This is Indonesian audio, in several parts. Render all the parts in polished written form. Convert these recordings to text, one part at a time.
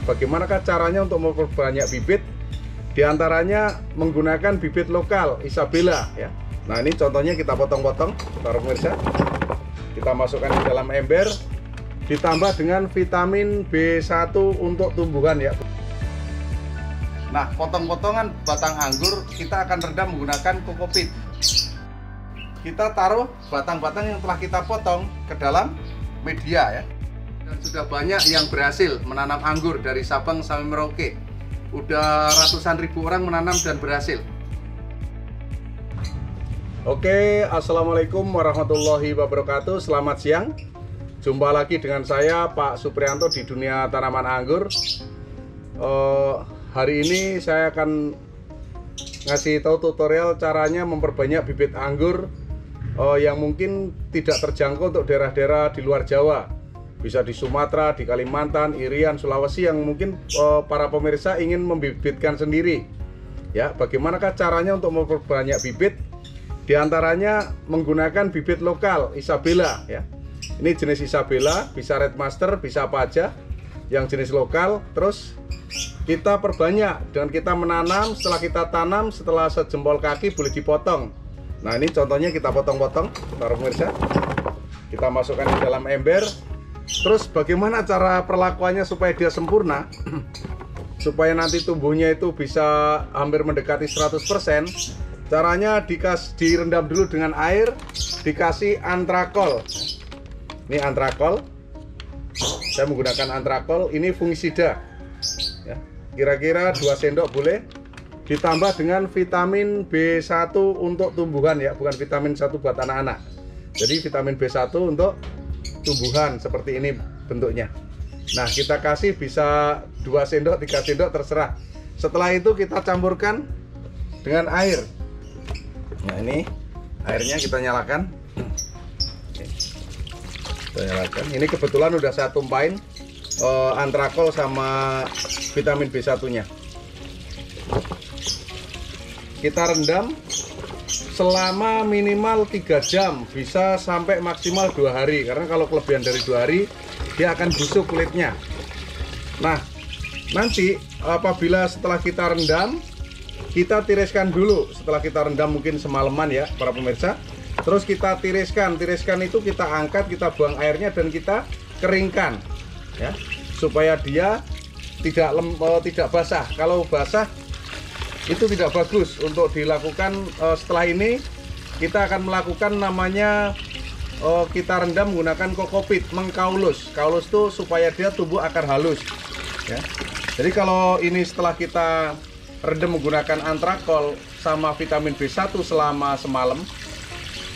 bagaimanakah caranya untuk memperbanyak bibit? Di antaranya menggunakan bibit lokal Isabella ya. Nah, ini contohnya kita potong-potong para pemirsa. Kita masukkan di dalam ember, ditambah dengan vitamin B1 untuk tumbuhan ya. Nah, potong-potongan batang anggur kita akan rendam menggunakan kokopit. Kita taruh batang-batang yang telah kita potong ke dalam media ya. Dan sudah banyak yang berhasil menanam anggur dari Sabang sampai Merauke. Udah ratusan ribu orang menanam dan berhasil. Oke, assalamualaikum warahmatullahi wabarakatuh. Selamat siang. Jumpa lagi dengan saya Pak Suprianto di dunia tanaman anggur. Hari ini saya akan ngasih tahu tutorial caranya memperbanyak bibit anggur yang mungkin tidak terjangkau untuk daerah-daerah di luar Jawa. Bisa di Sumatera, di Kalimantan, Irian, Sulawesi yang mungkin para pemirsa ingin membibitkan sendiri. Ya, bagaimanakah caranya untuk memperbanyak bibit? Di antaranya menggunakan bibit lokal Isabella ya. Ini jenis Isabella, bisa Red Master, bisa apa aja yang jenis lokal. Terus kita perbanyak dengan kita menanam. Setelah kita tanam, setelah sejempol kaki boleh dipotong. Nah, ini contohnya kita potong-potong para pemirsa. Kita masukkan di dalam ember. Terus bagaimana cara perlakuannya supaya dia sempurna? Supaya nanti tumbuhnya itu bisa hampir mendekati 100%. Caranya direndam dulu dengan air, dikasih antrakol. Ini antrakol. Saya menggunakan antrakol, ini fungisida. Ya, kira-kira 2 sendok boleh. Ditambah dengan vitamin B1 untuk tumbuhan ya, bukan vitamin 1 buat anak-anak. Jadi vitamin B1 untuk tumbuhan seperti ini bentuknya. Nah, kita kasih bisa 2 sendok, 3 sendok terserah. Setelah itu kita campurkan dengan air. Nah, ini airnya kita nyalakan. Kita nyalakan. Ini kebetulan udah saya tumpahin antrakol sama vitamin B1-nya. Kita rendam selama minimal 3 jam, bisa sampai maksimal 2 hari. Karena kalau kelebihan dari 2 hari, dia akan busuk kulitnya. Nah, nanti apabila setelah kita rendam, kita tiriskan dulu. Setelah kita rendam mungkin semalaman ya para pemirsa. Terus kita tiriskan. Tiriskan itu kita angkat, kita buang airnya dan kita keringkan ya, supaya dia tidak basah. Kalau basah itu tidak bagus untuk dilakukan. Setelah ini kita akan melakukan namanya kita rendam menggunakan kokopit, mengkaulus. Kaulus itu supaya dia tumbuh akar halus ya. Jadi kalau ini setelah kita rendam menggunakan antrakol sama vitamin B1 selama semalam,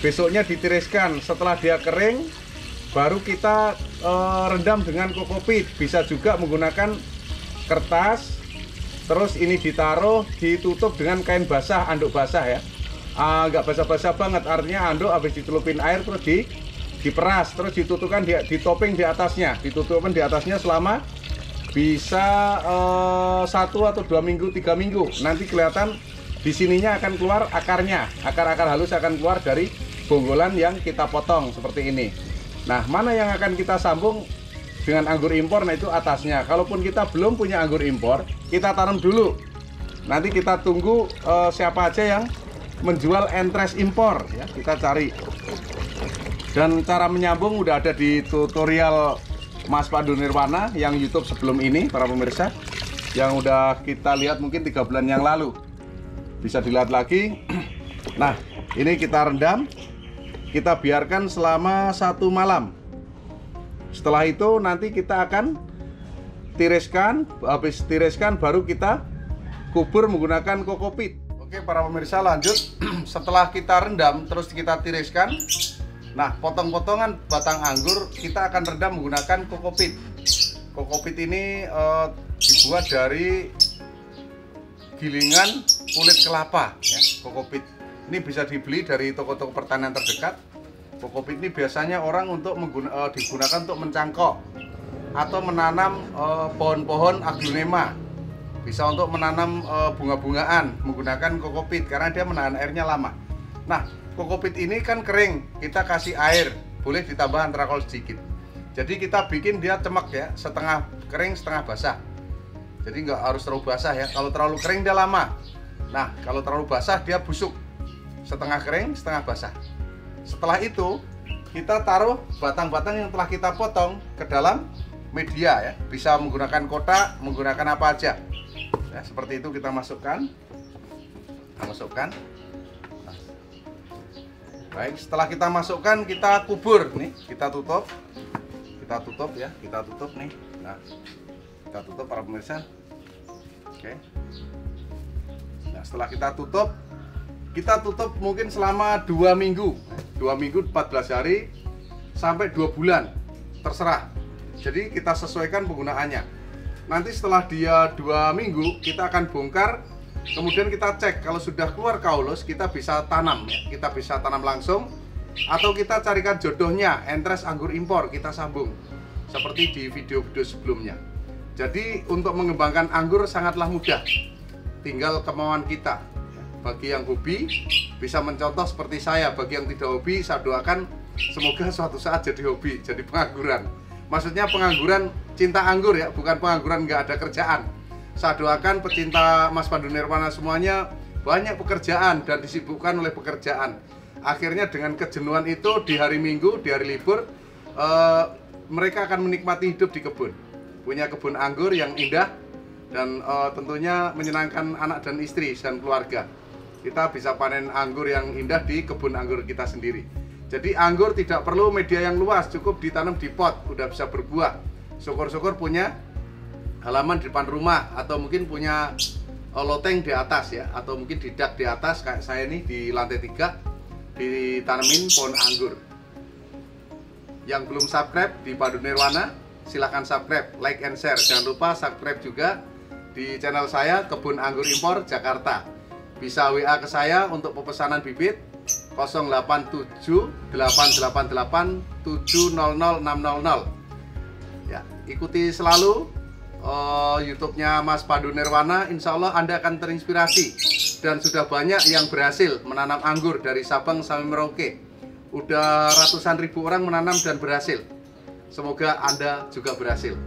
besoknya ditiriskan. Setelah dia kering baru kita rendam dengan kokopit. Bisa juga menggunakan kertas. Terus ini ditaruh, ditutup dengan kain basah, anduk basah ya. Nggak basah-basah banget, artinya anduk habis dicelupin air terus diperas, terus ditutupkan ditoping di atasnya, ditutupkan di atasnya selama bisa 1 atau 2 minggu, 3 minggu. Nanti kelihatan di sininya akan keluar akarnya, akar-akar halus akan keluar dari bonggolan yang kita potong seperti ini. Nah, mana yang akan kita sambung dengan anggur impor? Nah, itu atasnya. Kalaupun kita belum punya anggur impor, kita tanam dulu. Nanti kita tunggu siapa aja yang menjual entres impor ya, kita cari. Dan cara menyambung udah ada di tutorial Mas Pandu Nirwana yang YouTube sebelum ini para pemirsa, yang udah kita lihat mungkin 3 bulan yang lalu. Bisa dilihat lagi. Nah, ini kita rendam, kita biarkan selama 1 malam. Setelah itu nanti kita akan tiriskan. Habis tiriskan baru kita kubur menggunakan kokopit. Oke para pemirsa, lanjut. Setelah kita rendam terus kita tiriskan. Nah, potong-potongan batang anggur kita akan rendam menggunakan kokopit. Kokopit ini dibuat dari gilingan kulit kelapa ya, kokopit. Ini bisa dibeli dari toko-toko pertanian terdekat. Kokopit ini biasanya orang digunakan untuk mencangkok atau menanam pohon-pohon aglonema. Bisa untuk menanam bunga-bungaan menggunakan kokopit karena dia menahan airnya lama. Nah, kokopit ini kan kering, kita kasih air, boleh ditambah antrakol sedikit. Jadi kita bikin dia cemek ya, setengah kering setengah basah. Jadi nggak harus terlalu basah ya. Kalau terlalu kering dia lama. Nah, kalau terlalu basah dia busuk. Setengah kering, setengah basah. Setelah itu kita taruh batang-batang yang telah kita potong ke dalam media ya. Bisa menggunakan kotak, menggunakan apa aja. Ya, seperti itu kita masukkan. Baik, setelah kita masukkan, kita kubur nih, kita tutup ya, kita tutup nih. Nah, kita tutup para pemirsa. Oke. Nah, setelah kita tutup mungkin selama 2 minggu, 14 hari sampai 2 bulan, terserah. Jadi kita sesuaikan penggunaannya. Nanti setelah dia 2 minggu, kita akan bongkar. Kemudian kita cek kalau sudah keluar kaulus, kita bisa tanam ya. Kita bisa tanam langsung atau kita carikan jodohnya, entres anggur impor, kita sambung seperti di video-video sebelumnya. Jadi untuk mengembangkan anggur sangatlah mudah, tinggal kemauan kita. Bagi yang hobi bisa mencontoh seperti saya, bagi yang tidak hobi saya doakan semoga suatu saat jadi hobi, jadi pengangguran. Maksudnya pengangguran cinta anggur ya, bukan pengangguran nggak ada kerjaan. Saya doakan pecinta Mas Pandu Nirwana semuanya banyak pekerjaan dan disibukkan oleh pekerjaan. Akhirnya dengan kejenuhan itu di hari Minggu, di hari libur, mereka akan menikmati hidup di kebun. Punya kebun anggur yang indah dan tentunya menyenangkan anak dan istri dan keluarga. Kita bisa panen anggur yang indah di kebun anggur kita sendiri. Jadi anggur tidak perlu media yang luas, cukup ditanam di pot, udah bisa berbuah. Syukur-syukur punya halaman di depan rumah atau mungkin punya loteng di atas ya, atau mungkin di dak di atas kayak saya ini di lantai 3 ditanemin pohon anggur. Yang belum subscribe di Pandu Nirwana silahkan subscribe, like and share. Jangan lupa subscribe juga di channel saya Kebun Anggur Impor Jakarta. Bisa WA ke saya untuk pemesanan bibit 087 888 700 600. Ya, ikuti selalu YouTube-nya Mas Pandu Nirwana, insya Allah Anda akan terinspirasi. Dan sudah banyak yang berhasil menanam anggur dari Sabang sampai Merauke. Udah ratusan ribu orang menanam dan berhasil. Semoga Anda juga berhasil.